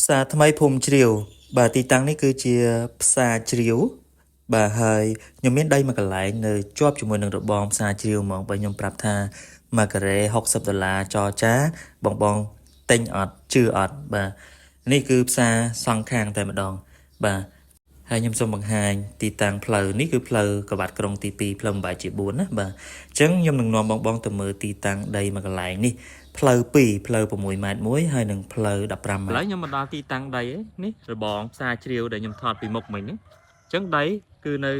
ផ្សារថ្មីភូមិជ្រាវបាទទីតាំងនេះគឺជាផ្សារជ្រាវបាទហើយខ្ញុំមានដីមួយកន្លែងនៅជាប់ជាមួយនឹងរបងផ្សារជ្រាវហ្មងបើខ្ញុំប្រាប់ថា1ការ៉េ$60ចរចាបងទិញអត់ជឿអត់បាទនេះគឺផ្សារសងខាងតែម្ដងបាទហើយខ្ញុំសូមបង្ហាញទីតាំងផ្លូវនេះគឺផ្លូវកបាត់ក្រុងទី2ផ្លូវ8ជា4ណាបាទអញ្ចឹងខ្ញុំនឹងនាំបងទៅមើលទីតាំងដីមួយកន្លែងនេះផ្លូវ2ផ្លូវ6ម៉ែត្រមួយហើយនិងផ្លូវ15ម៉ែត្រឥឡូវខ្ញុំមកដល់ទីតាំងដីនេះរបងផ្សារជ្រាវដែលខ្ញុំថតពីមុខមិញហ្នឹងអញ្ចឹងដីគឺនៅ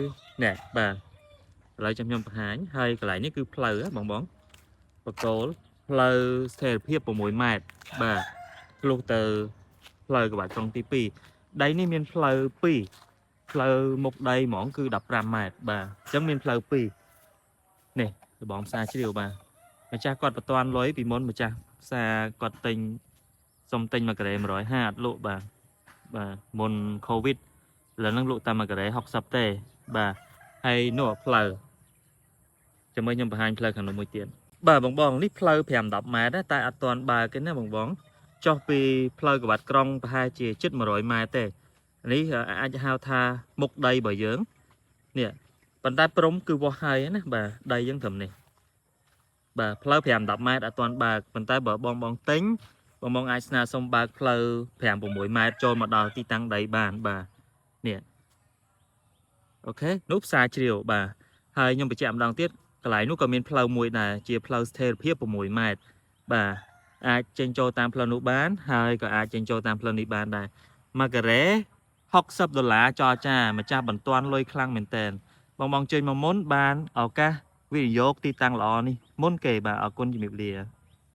នេះបាទឥឡូវខ្ញុំបង្ហាញហើយកន្លែងនេះគឺផ្លូវបងបកគោលផ្លូវស្ថិរភាព6ម៉ែត្របាទឆ្លុះទៅផ្លូវកបាត់ក្រុងទី2ដីនេះមានផ្លូវ2ផ្លូវមុខដីហ្មងគឺ15ម៉ែត្របាទអញ្ចឹងមានផ្លូវ2នេះរបងផ្សារជ្រាវបាទម្ចាស់គាត់បន្ទាន់លុយពីមុនម្ចាស់ផ្សារគាត់ទិញសុំទិញ1ការ៉េ150អត់លក់បាទមុនកូវីដឥឡូវហ្នឹងលក់តែ1ការ៉េ60ទេបាទហើយនោះផ្លូវចាំមើលខ្ញុំបង្ហាញផ្លូវខាងនោះមួយទៀតបាទបងនេះផ្លូវ5-10ម៉ែត្រតែអត់ទាន់បើកទេណាបងចុះពីផ្លូវកបាត់ក្រុងប្រហែលជាជិត100ម៉ែត្រទេនេះអាចហៅថាមុខដីរបស់យើងនេះប៉ុន្តែព្រំគឺវាស់ហើយណាបាទដីយើងត្រឹមនេះបាទផ្លូវ5-10ម៉ែត្រអត់ទាន់បើកប៉ុន្តែបើបងទិញបងអាចស្នើសុំបើកផ្លូវ5-6ម៉ែត្រចូលមកដល់ទីតាំងដីបានបាទនេះអូខេនោះផ្សារជ្រាវបាទហើយខ្ញុំបញ្ជាក់ម្ដងទៀតកន្លែងនោះក៏មានផ្លូវមួយដែរជាផ្លូវស្ថិរភាព6ម៉ែត្របាទអាចចេញចូលតាមផ្លូវនោះបានហើយក៏អាចចេញចូលតាមផ្លូវនេះបានដែរ1ការ៉េ$60ចរចាម្ចាស់បន្ទាន់លុយខ្លាំងមែនតើបងជួយមកមុនបានឱកាសវិនិយោគទីតាំងល្អនេះមុនគេបាទអរគុណជំរាបលា